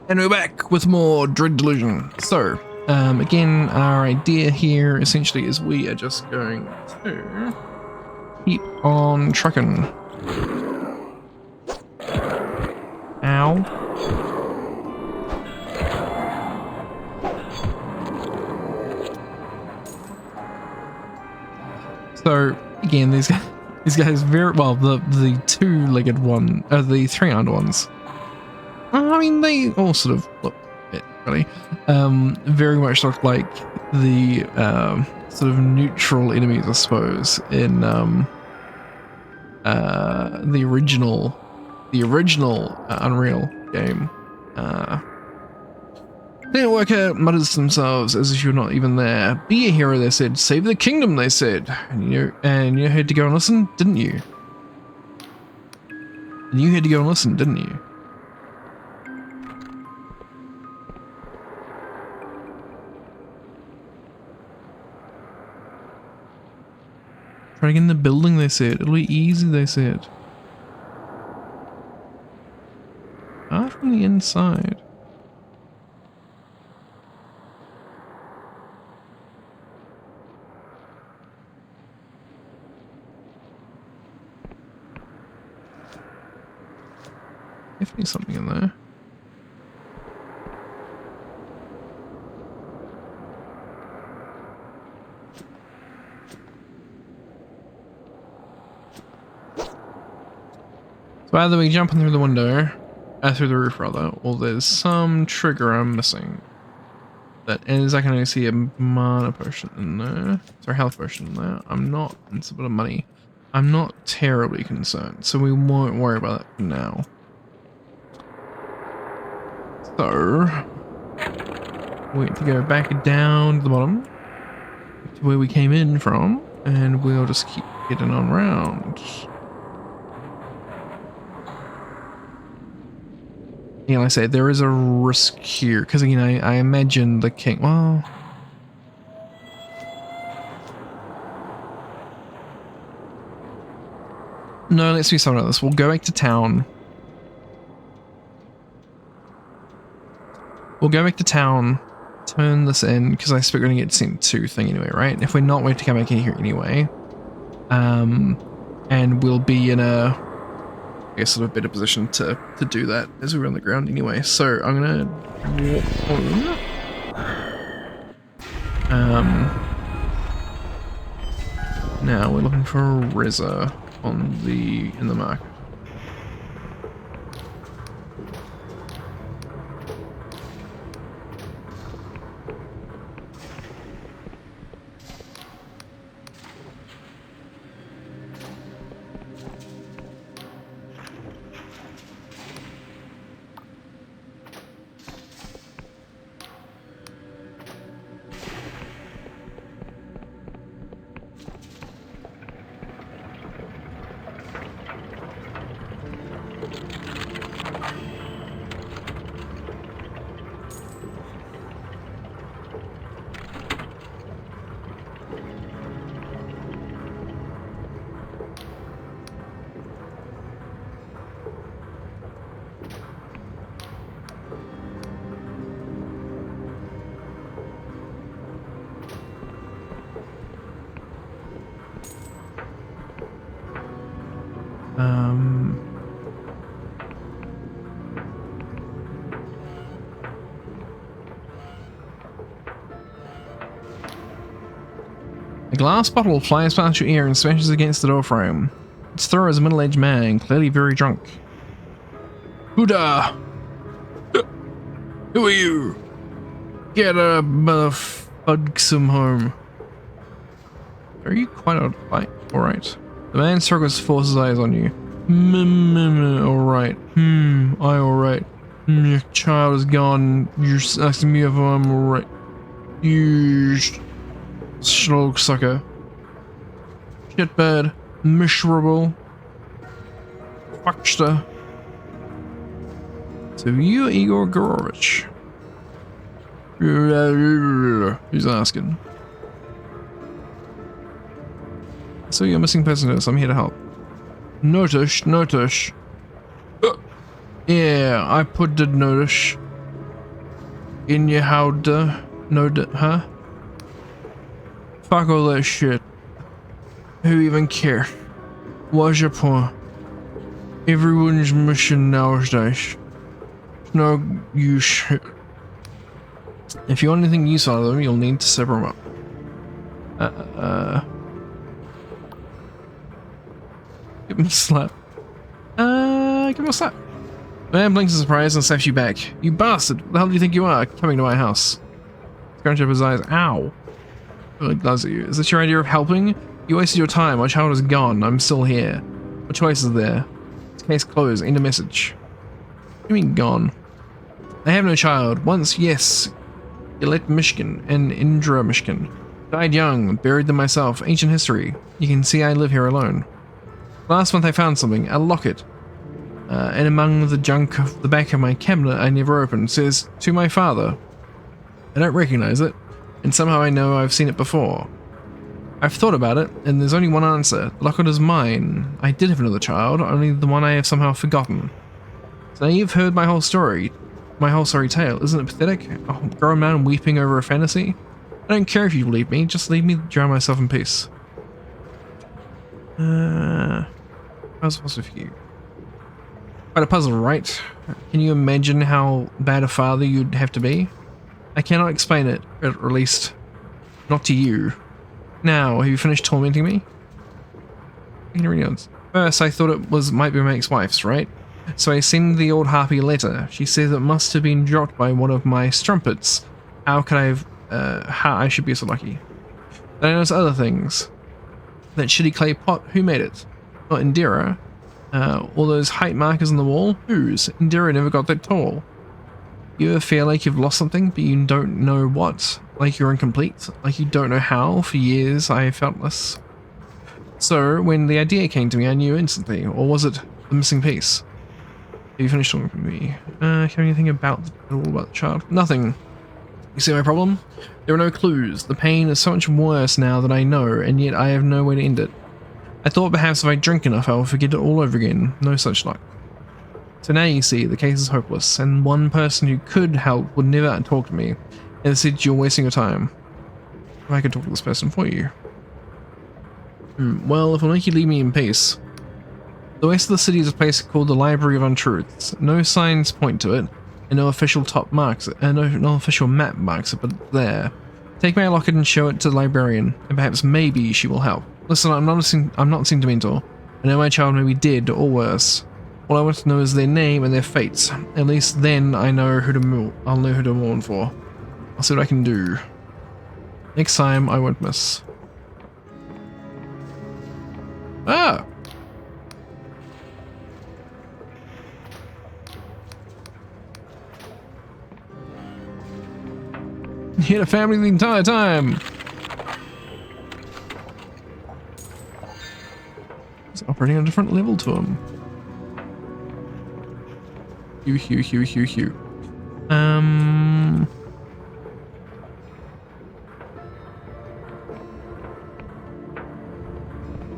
And we're back with more Dread Delusion. So, again, our idea here essentially is we are just going to keep on trucking. Ow. So, again, these guys very well, the two-legged one, the three-armed ones. I mean, they all sort of look a bit funny. Very much look like the sort of neutral enemies, I suppose, in the original Unreal game. Didn't work out, mutters to themselves as if you're not even there. Be a hero, they said. Save the kingdom, they said. And you had to go and listen, didn't you? And you had to go and listen, didn't you? Try to get in the building, they said. It'll be easy, they said. Ah, from the inside. Definitely something in there. So either we jump in through the window, through the roof rather, or there's some trigger I'm missing. That is, I can only see a mana potion in there. Sorry, health potion in there. I'm not, it's a bit of money. I'm not terribly concerned, so we won't worry about it for now. So, wait to go back down to the bottom, to where we came in from, and we'll just keep getting on round. Yeah, like I say, there is a risk here, because again, I imagine the king, well... No, let's do something like this. We'll go back to town. We'll go back to town, turn this in, because I expect we're going to get sent to thing anyway, right? If we're not, we have to come back in here anyway. And we'll be in a... I guess sort of better position to do that as we're on the ground anyway. So I'm gonna walk home. Now we're looking for a Reza in the market. A glass bottle flies past your ear and smashes against the door frame. Its thrower is a middle-aged man, clearly very drunk. Huda! Who are you? Get a motherfucksome home. Are you quite alright? The man struggles to force his eyes on you. Alright. Alright. Your child is gone. You're asking me if I'm alright. You slug sucker. Shitbird. Miserable. Fuckster. So you Igor Gorovich? He's asking. So you're missing person notice. I'm here to help. Notice. Yeah, I put the notice. In your howdah, huh? Fuck all that shit. Who even care? What's your point? Everyone's mission nowadays. No use. If you want anything useful out of them, you'll need to sever them up. Give him a slap. Give him a slap. The man blinks in surprise and slaps you back. You bastard! What the hell do you think you are, coming to my house? Scrunch up his eyes. Ow! Really glows at you. Is this your idea of helping? You wasted your time. My child is gone. I'm still here. What choice is there? It's case closed. End of message. What do you mean gone? I have no child. Once, yes. Gillette, Michigan, and Indra, Michigan. Died young. Buried them myself. Ancient history. You can see I live here alone. Last month I found something. A locket. And among the junk of the back of my cabinet I never opened, says, to my father. I don't recognize it, and somehow I know I've seen it before. I've thought about it, and there's only one answer. The locket is mine. I did have another child, only the one I have somehow forgotten. So now you've heard my whole story tale. Isn't it pathetic? A grown man weeping over a fantasy? I don't care if you believe me, just leave me drown myself in peace. How's it possible for you? Quite a puzzle, right? Can you imagine how bad a father you'd have to be? I cannot explain it, at least not to you. Now, have you finished tormenting me? First, I thought it might be my ex-wife's, right? So I send the old harpy a letter. She says it must have been dropped by one of my strumpets. How could I have, how I should be so lucky. Then I notice other things. That shitty clay pot, who made it? Not Indira. All those height markers on the wall? Whose? Indira never got that tall. You ever feel like you've lost something, but you don't know what? Like you're incomplete? Like you don't know how? For years, I felt this. So, when the idea came to me, I knew instantly. Or was it the missing piece? Have you finished talking to me? Can anything about the child? Nothing. You see my problem? There are no clues. The pain is so much worse now that I know, and yet I have no way to end it. I thought perhaps if I drink enough, I will forget it all over again. No such luck. So now you see, the case is hopeless, and one person who could help would never talk to me, and said you're wasting your time. If I could talk to this person for you. Well, if it'll make you leave me in peace. The west of the city is a place called the Library of Untruths. No signs point to it, and no official no official map marks it, but it's there. Take my locket and show it to the librarian, and perhaps maybe she will help. Listen, I'm not sentimental. I know my child may be dead or worse. All I want to know is their name and their fates. At least then I'll know who to mourn for. I'll see what I can do. Next time I won't miss. Ah! He had a family the entire time. He's operating on a different level to him. Hugh.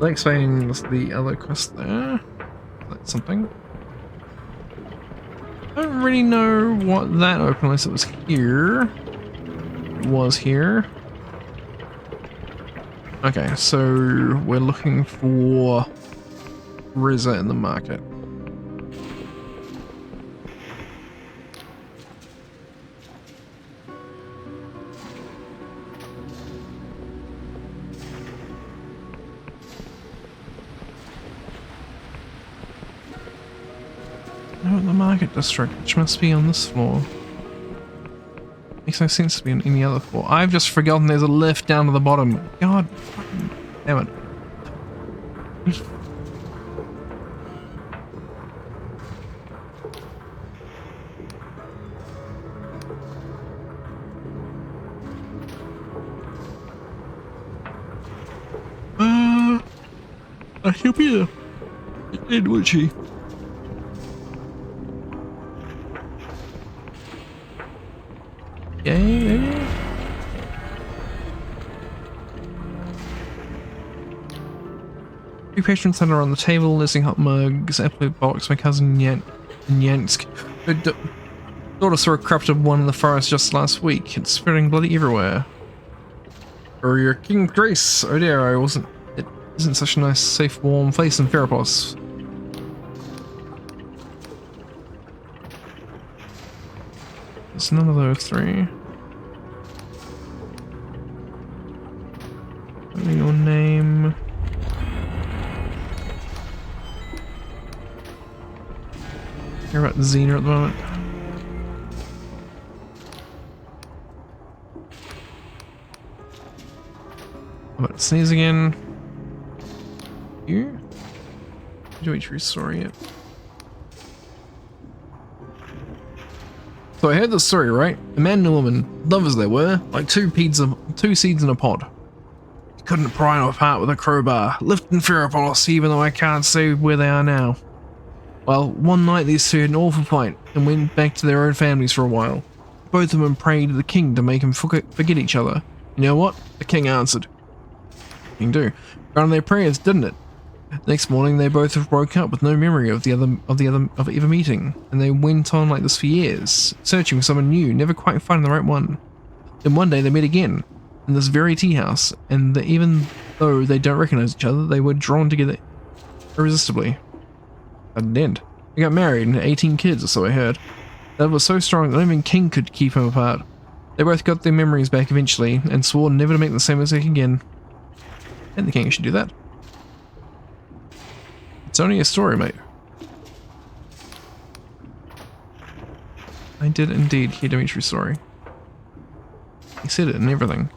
That explains the other quest there. That's something. I don't really know what that opened unless it was here. It was here. Okay, so we're looking for Rizza in the market. No, the market district, which must be on this floor. Makes no sense to be on any other floor. I've just forgotten there's a lift down to the bottom. God fucking damn it. She'll be in, would she? Yeah. Two patron center on the table, listing hot mugs, apple box, my cousin Yansk. Thought I saw a corrupted one in the forest just last week. It's spreading bloody everywhere. Or your King Grace. Oh dear, I wasn't. It isn't such a nice, safe, warm place in Ferropos. It's none of those three. Your name. Care about Xena at the moment. I'm about to sneeze again. You? Do we true story yet? So I heard the story, right? A man and a woman, lovers they were, like two seeds in a pod. You couldn't pry them apart with a crowbar, lifting Ferropolis, even though I can't say where they are now. Well, one night these two had an awful fight and went back to their own families for a while. Both of them prayed to the king to make them forget each other. You know what? The king answered. King do. Granted their prayers, didn't it? Next morning, they both woke up with no memory of ever meeting, and they went on like this for years, searching for someone new, never quite finding the right one. Then one day they met again in this very tea house, and even though they don't recognize each other, they were drawn together irresistibly. At an end, they got married and had 18 kids, or so I heard. That was so strong that not even King could keep them apart. They both got their memories back eventually, and swore never to make the same mistake again. And the king should do that. It's only a story, mate. I did indeed hear Dimitri's story. He said it and everything.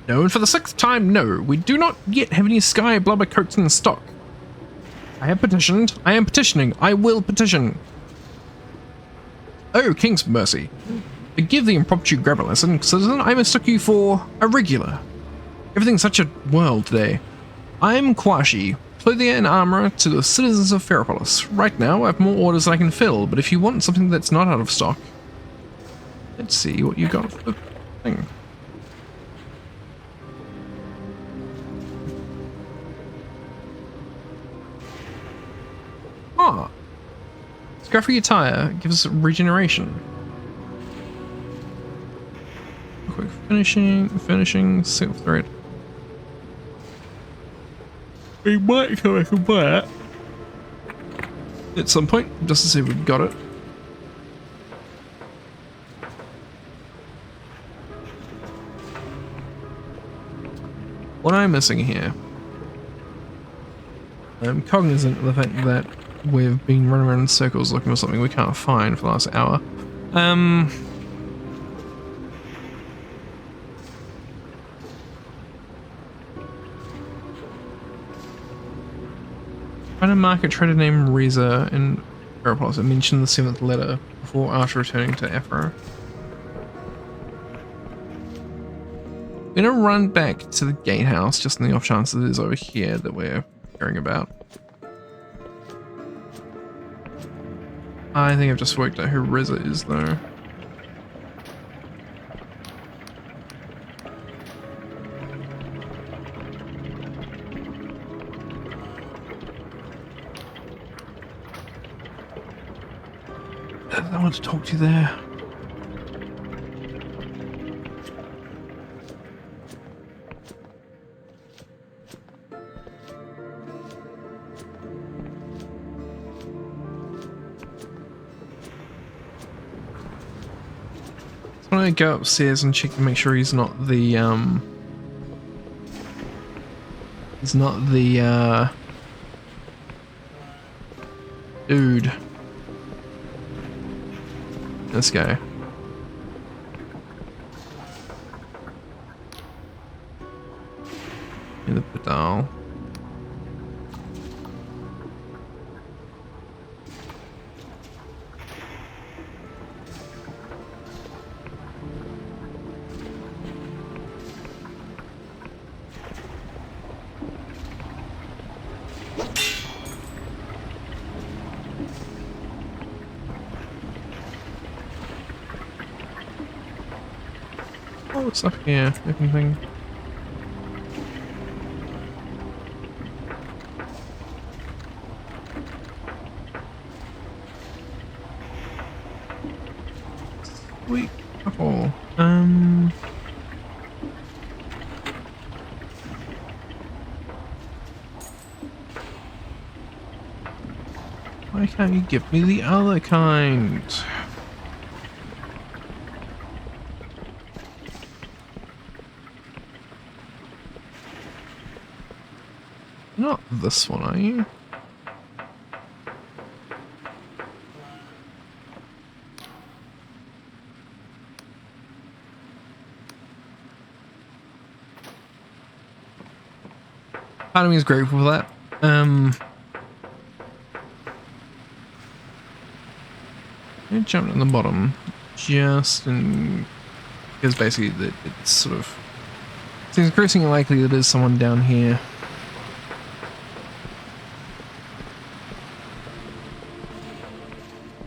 No, and for the 6th time, no, we do not yet have any sky blubber coats in stock. I have petitioned, I am petitioning, I will petition. Oh, King's mercy. Forgive the impromptu grammar lesson, citizen, I mistook you for a regular. Everything's such a whirl today. I am Kwashi, clothier and armorer to the citizens of Ferropolis. Right now, I have more orders than I can fill, but if you want something that's not out of stock, let's see what you got for the thing. Ah, Scruffy attire gives regeneration. Quick finishing, silk thread. We might come back and buy it at some point, just to see if we've got it. What am I missing here? I'm cognizant of the fact that we've been running around in circles looking for something we can't find for the last hour. Find a market trader named Reza in Ferropolis. I mentioned the 7th letter before after returning to Afro. I'm gonna run back to the gatehouse just in the off chance that it is over here that we're hearing about. I think I've just worked out who Reza is though. I want to talk to you there. I'm gonna go upstairs and check to make sure he's not the dude. This guy. In the pedal. Oh, what's up here? Anything? Sweet. Oh. Why can't you give me the other kind? Not this one, are you? Part of me is grateful for that. I jumped on the bottom just in because basically it's sort of seems increasingly likely that there's someone down here.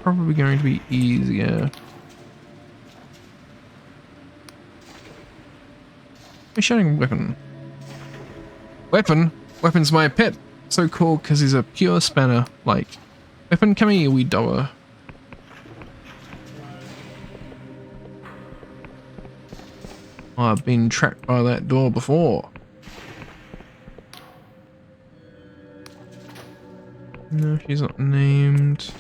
Probably going to be easier. A shining weapon. Weapon's my pet. So cool because he's a pure spanner. Like, weapon, come here, wee doer. Oh, I've been trapped by that door before. No, she's not named.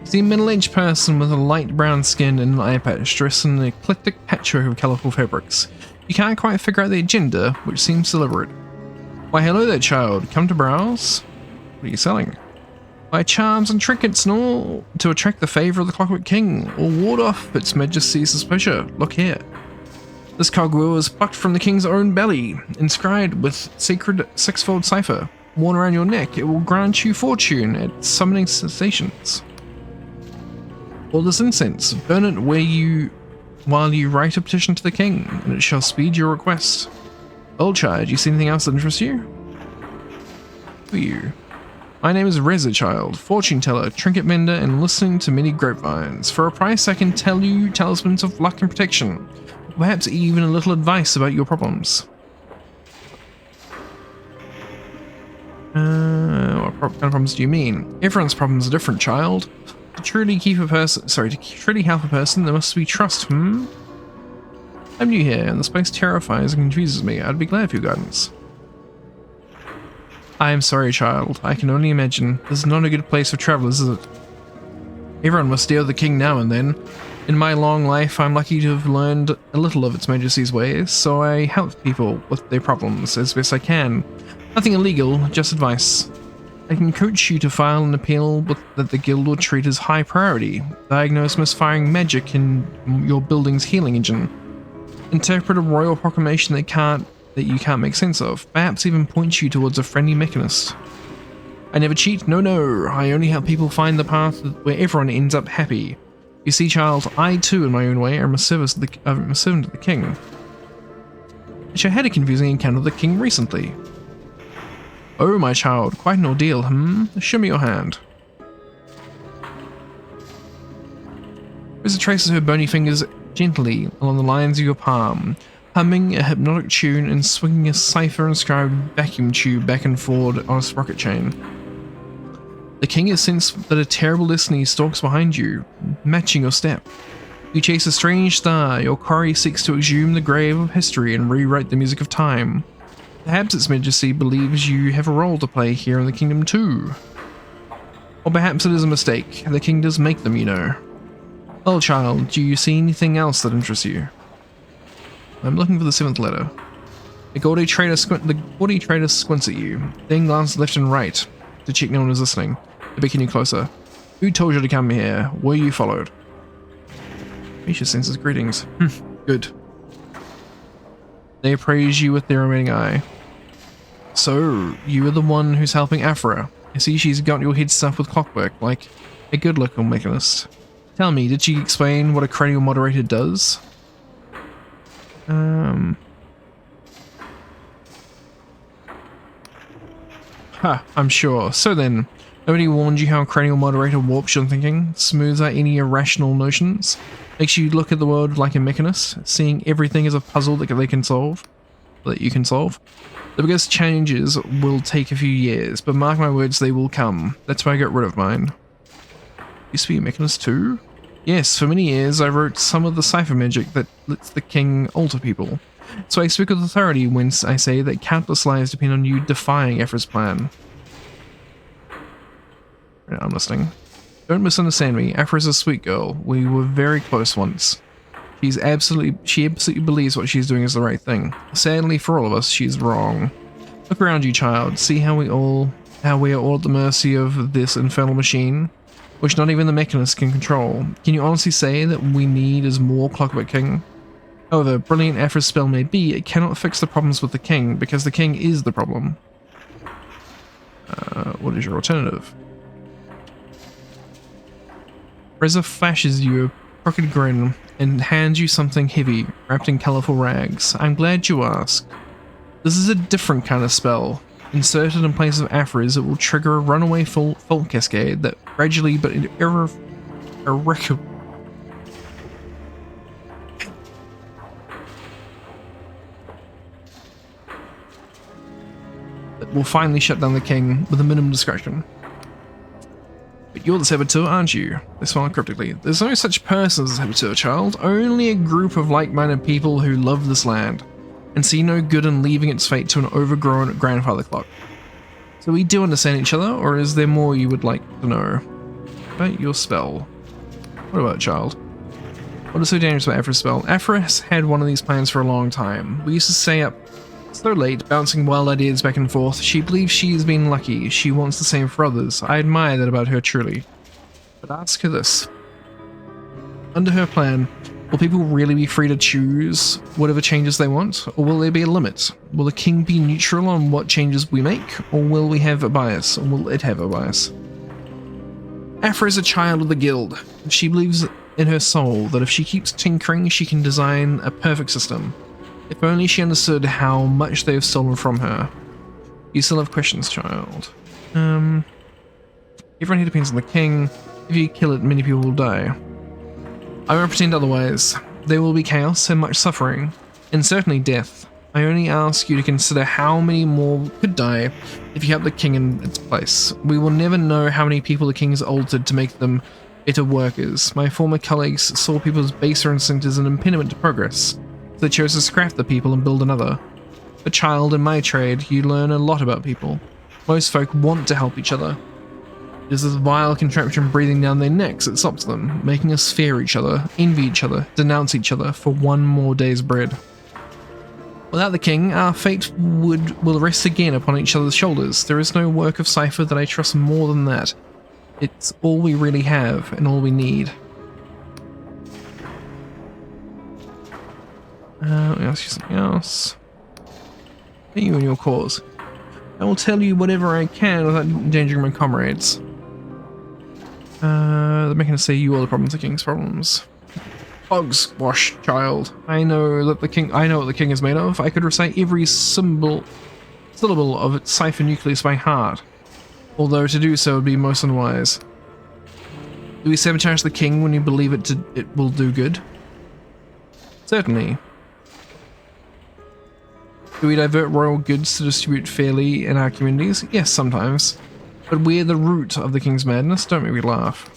See a middle-aged person with a light brown skin and an eye patch dressed in an eclectic patchwork of colourful fabrics. You can't quite figure out their gender, which seems deliberate. Why hello there, child. Come to browse? What are you selling? Buy charms and trinkets and all to attract the favour of the Clockwork King, or ward off its majesty's displeasure. Look here. This cogwheel is plucked from the king's own belly, inscribed with sacred sixfold cipher. Worn around your neck, it will grant you fortune at summoning stations. All this incense, burn it while you write a petition to the king, and it shall speed your request. Old child, you see anything else that interests you? Who are you? My name is Reza, child, fortune teller, trinket mender, and listening to many grapevines. For a price, I can tell you talismans of luck and protection, perhaps even a little advice about your problems. What kind of problems do you mean? Everyone's problems are different, child. To truly help a person, there must be trust, I'm new here, and this place terrifies and confuses me. I'd be glad for your guidance. I am sorry, child. I can only imagine. This is not a good place for travelers, is it? Everyone must deal with the king now and then. In my long life, I'm lucky to have learned a little of its majesty's ways, so I help people with their problems as best I can. Nothing illegal, just advice. I can coach you to file an appeal that the guild will treat as high priority, diagnose misfiring magic in your building's healing engine, interpret a royal proclamation that you can't make sense of, perhaps even point you towards a friendly mechanist. I never cheat, no, I only help people find the path where everyone ends up happy. You see, child, I too, in my own way, am a servant of the king. Actually, I had a confusing encounter with the king recently. Oh, my child, quite an ordeal, Show me your hand. Reza traces her bony fingers gently along the lines of your palm, humming a hypnotic tune and swinging a cipher-inscribed vacuum tube back and forward on a sprocket chain. The king has sensed that a terrible destiny stalks behind you, matching your step. You chase a strange star, your quarry seeks to exhume the grave of history and rewrite the music of time. Perhaps its majesty believes you have a role to play here in the kingdom too. Or perhaps it is a mistake, the king does make them, you know. Well, child, do you see anything else that interests you? I'm looking for the 7th letter. The gaudy trader squints at you, then glances left and right to check no one is listening. To beckon you closer. Who told you to come here? Were you followed? Misha senses greetings. Good. They appraise you with their remaining eye. So, you are the one who's helping Afra. I see she's got your head stuffed with clockwork, like a good-looking mechanist. Tell me, did she explain what a cranial moderator does? I'm sure. So then, Nobody warned you how a cranial moderator warps your thinking, smooths out any irrational notions, makes you look at the world like a mechanist, seeing everything as a puzzle that you can solve. The biggest changes will take a few years, but mark my words, they will come. That's why I got rid of mine. Used to be a mechanist too? Yes, for many years I wrote some of the cipher magic that lets the king alter people. So I speak with authority when I say that countless lives depend on you defying Aphra's plan. I'm listening. Don't misunderstand me. Aphra's a sweet girl. We were very close once. She absolutely believes what she's doing is the right thing. Sadly for all of us, she's wrong. Look around you, child. See how we are all at the mercy of this infernal machine, which not even the mechanists can control. Can you honestly say that we need is more Clockwork King? However, brilliant Aphra's spell may be, it cannot fix the problems with the king, because the king is the problem. What is your alternative? Reza flashes you a crooked grin and hands you something heavy, wrapped in colourful rags. I'm glad you asked. This is a different kind of spell. Inserted in place of Aphra's, it will trigger a runaway fault cascade that gradually but irrecoverably that will finally shut down the king with a minimum distraction. But you're the saboteur, aren't you? They smile cryptically. There's no such person as a saboteur, child. Only a group of like-minded people who love this land and see no good in leaving its fate to an overgrown grandfather clock. So we do understand each other, or is there more you would like to know? About your spell. What about child? What is so dangerous about Aphra's spell? Aphra has had one of these plans for a long time. We used to stay up so late, bouncing wild ideas back and forth. She believes she has been lucky. She wants the same for others. I admire that about her truly. But ask her this. Under her plan, will people really be free to choose whatever changes they want? Or will there be a limit? Will the king be neutral on what changes we make? Or will we have a bias? Or will it have a bias? Aphra is a child of the guild. She believes in her soul that if she keeps tinkering, she can design a perfect system. If only she understood how much they have stolen from her. You still have questions, child. Everyone here depends on the king. If you kill it, many people will die. I won't pretend otherwise. There will be chaos and much suffering, and certainly death. I only ask you to consider how many more could die if you help the king in its place. We will never know how many people the king has altered to make them better workers. My former colleagues saw people's baser instincts as an impediment to progress. They chose to scrap the people and build another. A child in my trade, you learn a lot about people. Most folk want to help each other. It is this vile contraption breathing down their necks that stops them, making us fear each other, envy each other, denounce each other for one more day's bread. Without the king, our fate will rest again upon each other's shoulders. There is no work of cipher that I trust more than that. It's all we really have and all we need. Let me ask you something else. Are you and your cause? I will tell you whatever I can without endangering my comrades. The mechanist say you are the problems, the king's problems. Hogswash, child. I know what the king is made of. I could recite every syllable of its cipher nucleus by heart. Although to do so would be most unwise. Do we sabotage the king when you believe it will do good? Certainly. Do we divert royal goods to distribute fairly in our communities? Yes, sometimes. But we're the root of the king's madness, don't make me laugh.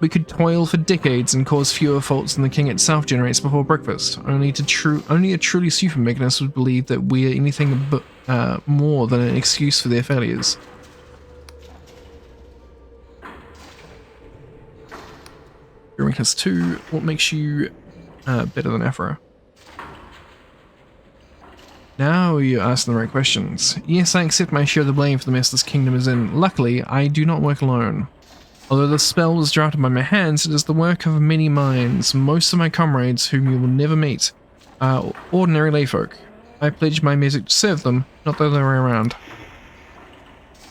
We could toil for decades and cause fewer faults than the king itself generates before breakfast. Only a truly super mechanist would believe that we are anything but more than an excuse for their failures. Eureka's 2, what makes you better than Aphra? Now you're asking the right questions. Yes, I accept my share of the blame for the mess this kingdom is in. Luckily, I do not work alone. Although the spell was drafted by my hands, it is the work of many minds. Most of my comrades, whom you will never meet, are ordinary layfolk. I pledge my music to serve them, not the other way around.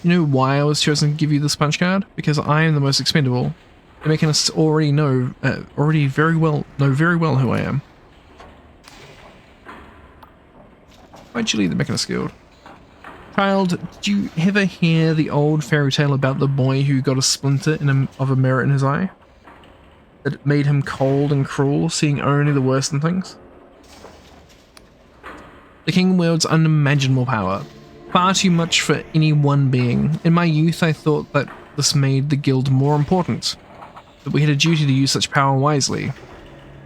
You know why I was chosen to give you this punch card? Because I am the most expendable. The mechanists already know very well who I am. Why'd you leave the Mechanist Guild? Child, did you ever hear the old fairy tale about the boy who got a splinter of a mirror in his eye? That made him cold and cruel, seeing only the worst in things? The king wields unimaginable power, far too much for any one being. In my youth, I thought that this made the guild more important, that we had a duty to use such power wisely.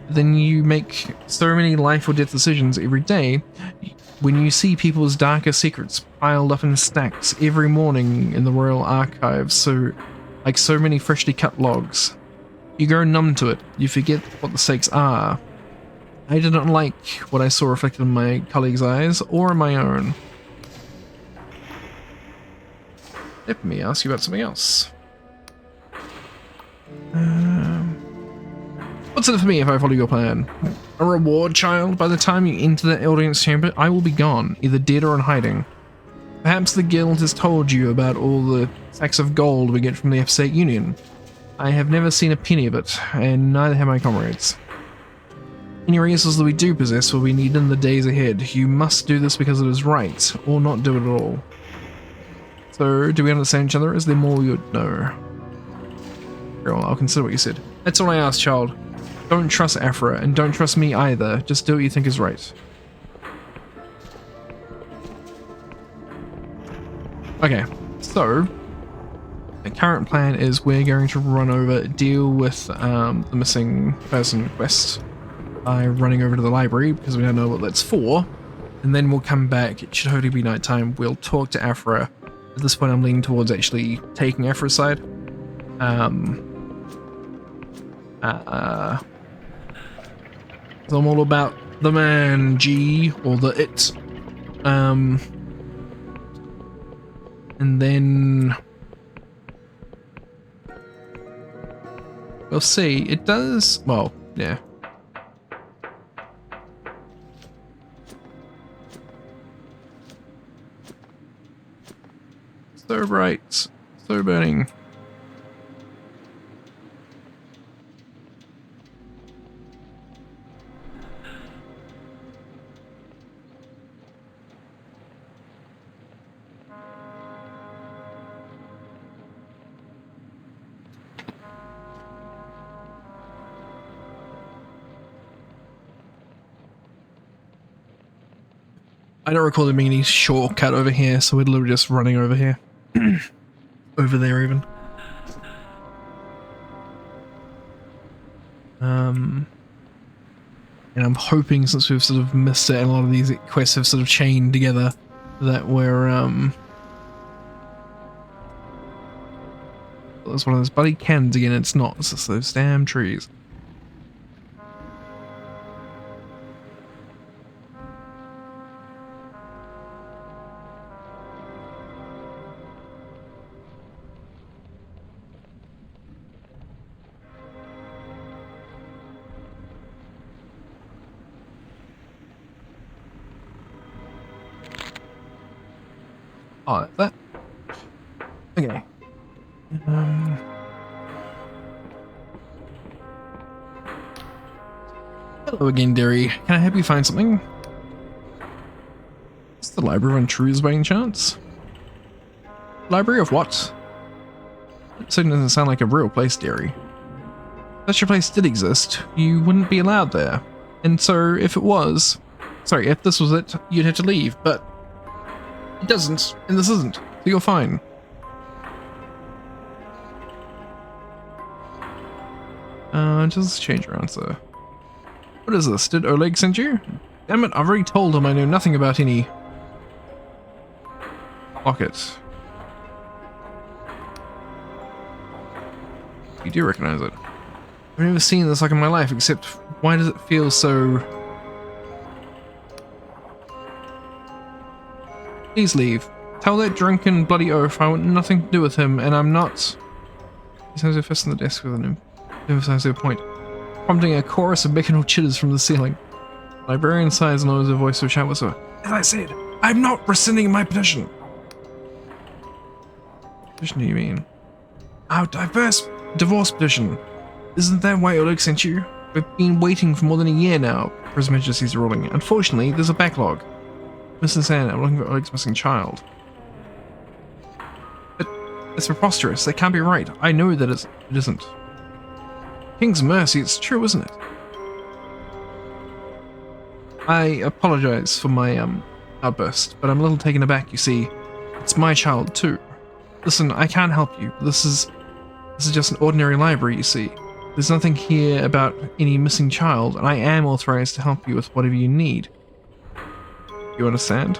Then you make so many life or death decisions every day. When you see people's darker secrets piled up in stacks every morning in the royal archives, like so many freshly cut logs, you grow numb to it. You forget what the stakes are. I did not like what I saw reflected in my colleagues' eyes or in my own. Let me ask you about something else. What's in it for me if I follow your plan? A reward, child? By the time you enter the audience chamber, I will be gone, either dead or in hiding. Perhaps the guild has told you about all the sacks of gold we get from the F-State Union. I have never seen a penny of it, and neither have my comrades. Any resources that we do possess will be needed in the days ahead. You must do this because it is right, or not do it at all. So, do we understand each other? Is there more we would know? Well, I'll consider what you said. That's all I ask, child. Don't trust Afra, and don't trust me either. Just do what you think is right. Okay, so the current plan is we're going to run over, deal with the missing person quest by running over to the library, because we don't know what that's for, and then we'll come back. It should hopefully be nighttime. We'll talk to Afra. At this point, I'm leaning towards actually taking Afra's side. So I'm all about the man, G, or the it. And then we'll see. It does, well, yeah. So bright, so burning. I don't recall there being any shortcut over here, so we're literally just running over here. Over there even. And I'm hoping, since we've sort of missed it and a lot of these quests have sort of chained together, that we're it's one of those bloody cannons again. It's not, it's just those damn trees. Oh, that. Okay. Hello again, Derry. Can I help you find something? Is the Library of Intrudes by any chance? Library of what? It certainly doesn't sound like a real place, Derry. If such a place did exist, you wouldn't be allowed there. And so, if it was... Sorry, if this was it, you'd have to leave, but... It doesn't, and this isn't, so you're fine. Just change your answer. What is this? Did Oleg send you? Damn it, I've already told him I know nothing about any... pocket. You do recognize it. I've never seen this like in my life, except why does it feel so... Please leave. Tell that drunken bloody oaf I want nothing to do with him, and I'm not... He slams her fist on the desk with an emphasizing point, prompting a chorus of bacchanal chitters from the ceiling. The librarian sighs and lowers her voice to a shout whisper. As I said, I'm not rescinding my petition. What petition do you mean? Our divorce petition. Isn't that why Oleg sent you? We've been waiting for more than a year now for His Majesty's ruling. Unfortunately, there's a backlog. Mrs. Anna, I'm looking for Oleg's missing child. It's preposterous. That can't be right. I know that it isn't. King's mercy, it's true, isn't it? I apologize for my outburst, but I'm a little taken aback, you see. It's my child too. Listen, I can't help you. This is just an ordinary library, you see. There's nothing here about any missing child, and I am authorized to help you with whatever you need. You understand?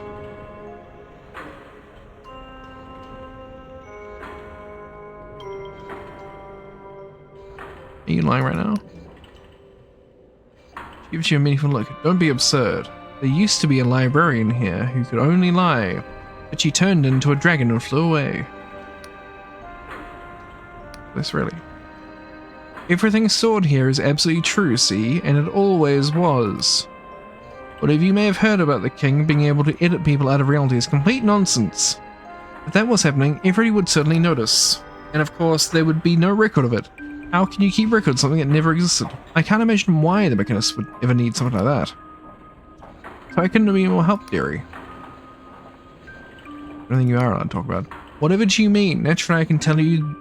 Are you lying right now? She gives you a meaningful look. Don't be absurd. There used to be a librarian here who could only lie, but she turned into a dragon and flew away. This really. Everything stored here is absolutely true, see, and it always was. Whatever you may have heard about the king being able to edit people out of reality is complete nonsense. If that was happening, everybody would certainly notice. And of course, there would be no record of it. How can you keep record of something that never existed? I can't imagine why the mechanists would ever need something like that. So I couldn't be more help, dearie. I don't think you are allowed to talk about. Whatever do you mean? Naturally, I can tell you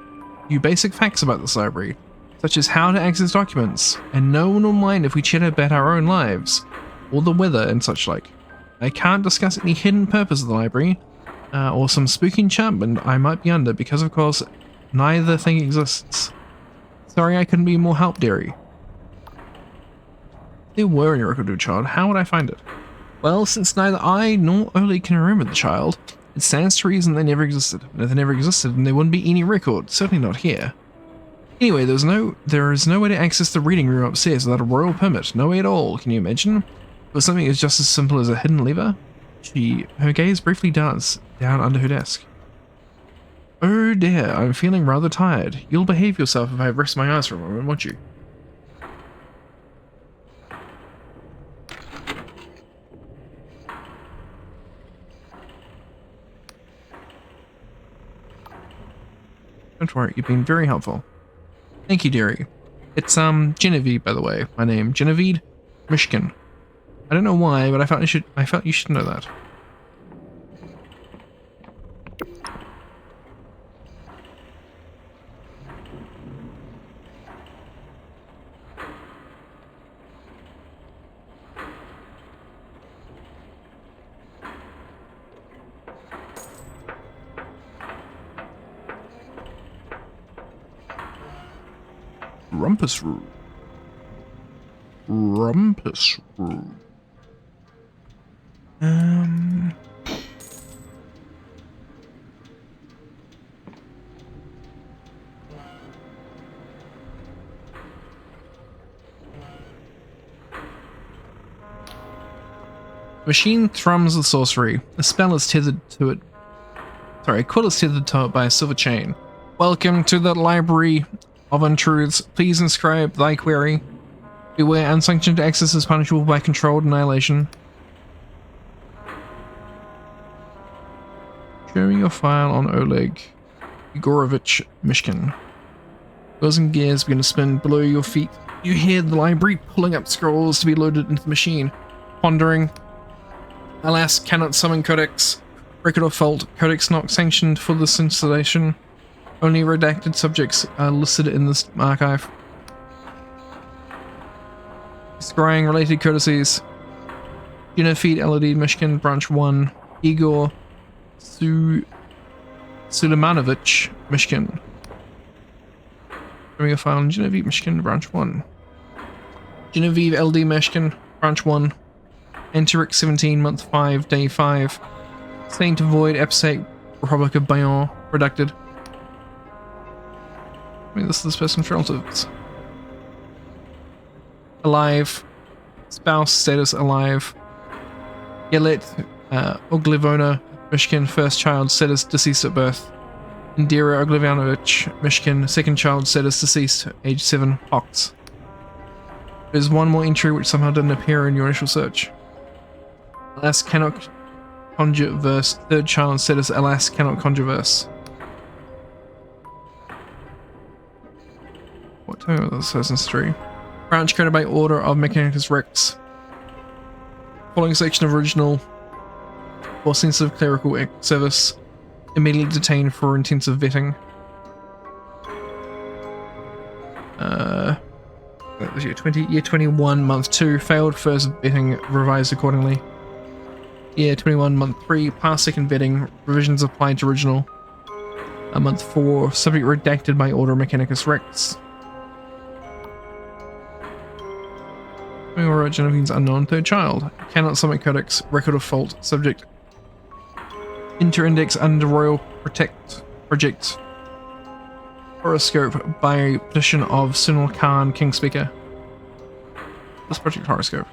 basic facts about this library, such as how to access documents, and no one will mind if we chat about our own lives, or the weather and such like. I can't discuss any hidden purpose of the library, or some spooky enchantment I might be under, because of course, neither thing exists. Sorry I couldn't be more help, dearie. If there were any record of a child, how would I find it? Well, since neither I nor Oleg can remember the child, it stands to reason they never existed. And if they never existed, then there wouldn't be any record, certainly not here. Anyway, there is no way to access the reading room upstairs without a royal permit. No way at all, can you imagine? For something as just as simple as a hidden lever? Her gaze briefly danced down under her desk. Oh dear, I'm feeling rather tired. You'll behave yourself if I rest my eyes for a moment, won't you? Don't worry, you've been very helpful. Thank you, dearie. It's Genevieve, by the way. My name, Genevieve Mishkin. I don't know why, but I felt you should know that. Rumpus room. Rumpus room. Machine thrums the sorcery. A spell is tethered to it. Sorry, a quill is tethered to it by a silver chain. Welcome to the library of untruths. Please inscribe thy query. Beware, unsanctioned access is punishable by controlled annihilation. Show me your file on Oleg Igorovich Mishkin. Wheels and gears begin to spin below your feet. You hear the library pulling up scrolls to be loaded into the machine. Pondering. Alas, cannot summon codex. Record of fault. Codex not sanctioned for this installation. Only redacted subjects are listed in this archive. Scrying related courtesies. Genevieve LED Mishkin Branch 1. Igor Sulemanovich Mishkin. Showing a file on Genevieve Mishkin Branch 1. Genevieve LD Mishkin Branch 1. Enteric 17 month 5 day 5. Saint Void Epsate Republic of Bayonne redacted. I mean, this is this person's relatives. Alive. Spouse status alive. Yelet Uglivona Mishkin, first child status deceased at birth. Indira Uglivanovich Mishkin, second child status deceased, age 7, Hox. There's one more entry which somehow didn't appear in your initial search. Alas cannot conjure verse, third child status alas cannot conjure verse. What time was this person's history? Branch created by order of Mechanicus Rex. Following section of original for sensitive clerical service. immediately detained for intensive vetting. That was year 20. Year 21, month 2, failed first vetting, revised accordingly. Year 21, month 3, passed second vetting, revisions applied to original. Month 4, subject redacted by order Mechanicus Rex. Origin means unknown, third child. Cannot summit codex, record of fault, subject. Interindex under Royal Project. Horoscope by petition of Sunil Khan, King Speaker. This project horoscope.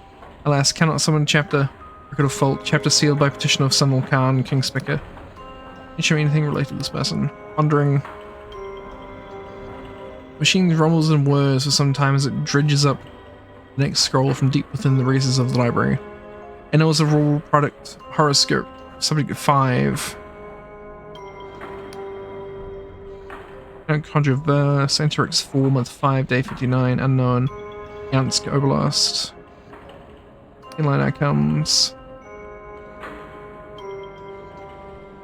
Alas, cannot summon chapter. Record of fault. Chapter sealed by petition of Sunil Khan, King Speaker. Can you show me anything related to this person? Wondering. Machines rumbles and whirs for sometimes it dredges up the next scroll from deep within the recesses of the library. And it was a raw product horoscope. Subject 5. Controverse, Enterix 4, month 5, day 59, unknown. Yansk Oblast. Inline outcomes.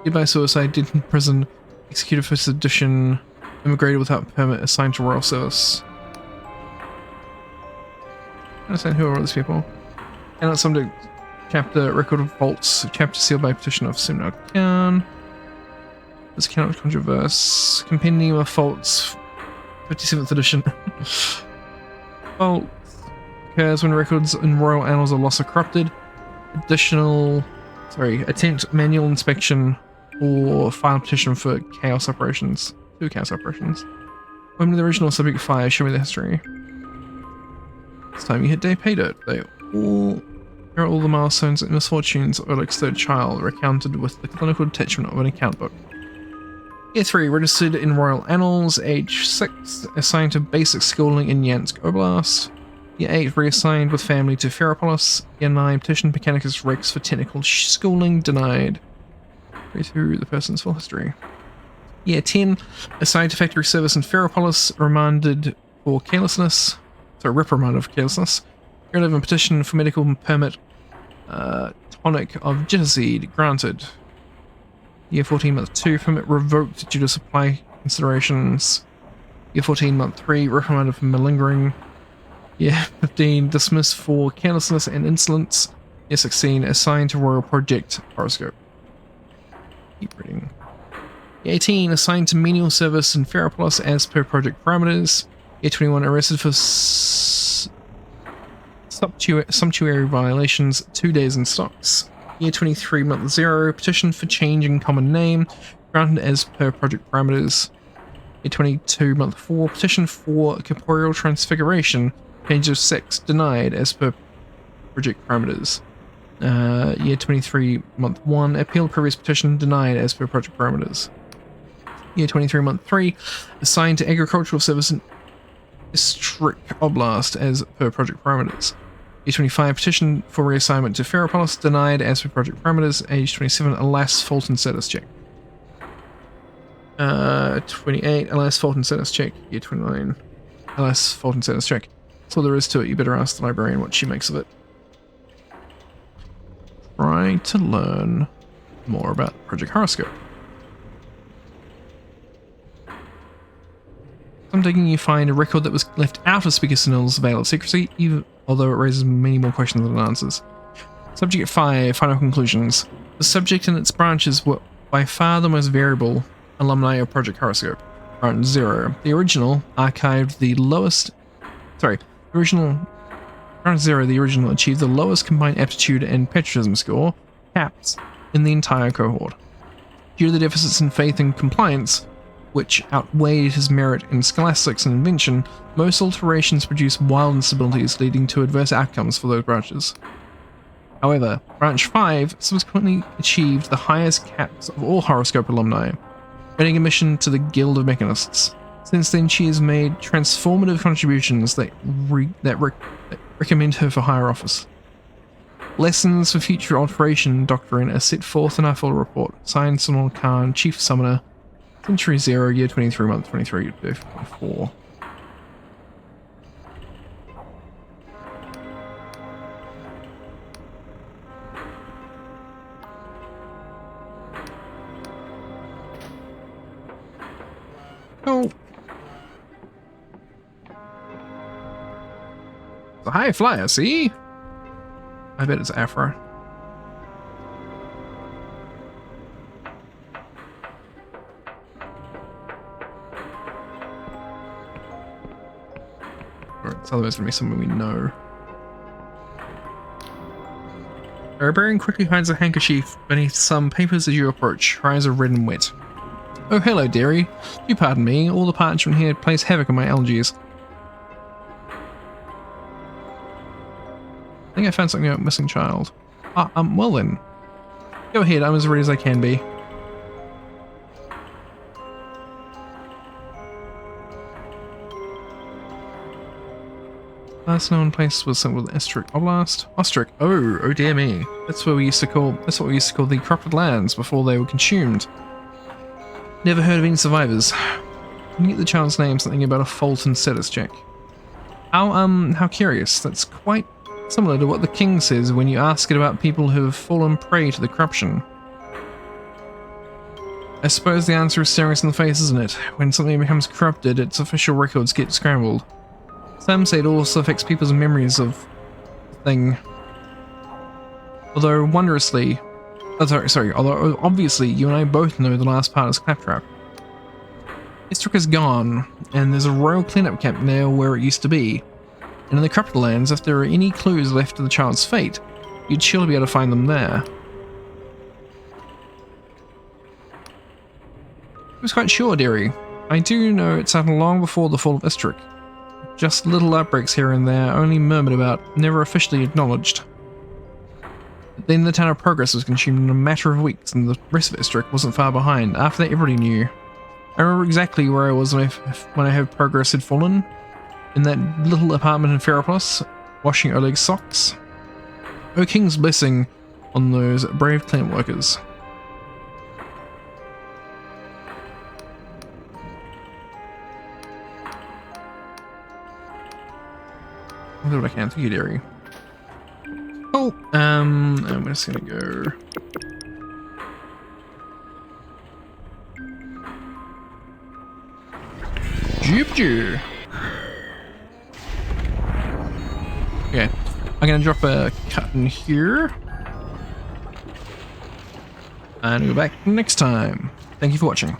Dead by suicide, dead in prison, executed for sedition, immigrated without permit, assigned to royal service. I understand who are all these people. Cannot subject chapter, record of vaults, chapter sealed by petition of Sunil Khan. This cannot controverse. Compendium of Faults, 57th edition. Fault occurs when records in royal annals are lost or corrupted. Attempt manual inspection or final petition for chaos operations. 2 chaos operations. Women of the original subject 5, show me the history. It's time you hit day pay dirt. Here are all the milestones and misfortunes of Oleg's third child, recounted with the clinical detachment of an account book. Year 3, registered in Royal Annals, age 6, assigned to basic schooling in Yansk Oblast. Year 8, reassigned with family to Ferropolis. Year 9, petitioned Mechanicus Rex for technical schooling, denied. Read through the person's full history. Year 10, assigned to factory service in Ferropolis, reprimanded for carelessness. Year 11, petition for medical permit, tonic of Jitterseed, granted. Year 14, month 2, permit revoked due to supply considerations. Year 14, month 3, reprimanded for malingering. Year 15, dismissed for carelessness and insolence. Year 16, assigned to Royal Project horoscope. Keep reading. Year 18, assigned to menial service in Ferropolis as per project parameters. Year 21, arrested for sumptuary violations, 2 days in stocks. Year 23, month 0, petition for change in common name, granted as per project parameters. Year 22, month 4, petition for corporeal transfiguration, change of sex, denied as per project parameters. Year 23, month 1, appeal previous petition, denied as per project parameters. Year 23, month 3, assigned to agricultural service in Istrik Oblast as per project parameters. Year 25, petition for reassignment to Ferropolis, denied as per project parameters. Age 27, alas, fault and status check. 28, alas, fault and status check. Year 29, alas, fault and status check. That's all there is to it. You better ask the librarian what she makes of it. Try to learn more about Project Horoscope. I'm taking you find a record that was left out of Speaker Sunil's veil of secrecy, even although it raises many more questions than answers. Subject 5, final conclusions. The subject and its branches were by far the most variable alumni of Project Horoscope. Branch 0. The original archived the lowest... Branch 0, the original, achieved the lowest combined aptitude and patriotism score, CAPS, in the entire cohort. Due to the deficits in faith and compliance, which outweighed his merit in scholastics and invention, most alterations produce wild instabilities, leading to adverse outcomes for those branches. However, Branch 5 subsequently achieved the highest caps of all horoscope alumni, earning admission to the Guild of Mechanists. Since then, she has made transformative contributions that recommend her for higher office. Lessons for future alteration doctrine are set forth in our full report. Signed, Sunil Khan, Chief Summoner, Century 0, Year 23, Month 23, Day 4. It's a high flyer, see? I bet it's Afra. Or it's otherwise going to be someone we know. The barbarian quickly hides a handkerchief beneath some papers as you approach. Her eyes are red and wet. Oh, hello, dearie. Do pardon me. All the parchment here plays havoc on my allergies. I think I found something about missing child. Well then. Go ahead, I'm as ready as I can be. Last known place was something with Estric Oblast. Ostric. Oh dear me. That's what we used to call the corrupted lands before they were consumed. Never heard of any survivors. When you get the child's name, something about a Fulton status check. How curious. That's quite similar to what the king says when you ask it about people who have fallen prey to the corruption. I suppose the answer is staring us in the face, isn't it? When something becomes corrupted, its official records get scrambled. Some say it also affects people's memories of the thing. Although although obviously you and I both know the last part is Claptrap. Estric is gone, and there's a royal cleanup camp now where it used to be. And in the corrupted lands, if there are any clues left to the child's fate, you'd surely be able to find them there. I was quite sure, dearie. I do know it happened long before the fall of Estric. Just little outbreaks here and there, only murmured about, never officially acknowledged. Then the town of Progress was consumed in a matter of weeks, and the rest of Estric wasn't far behind. After that, everybody knew. I remember exactly where I was when I heard Progress had fallen. In that little apartment in Ferropolis, washing Oleg's socks. O King's blessing on those brave cleanup workers. I'll do what I can. Thank you, dearie. Oh, I'm just gonna go. Jupiter. Okay, I'm gonna drop a cut in here and go back next time. Thank you for watching.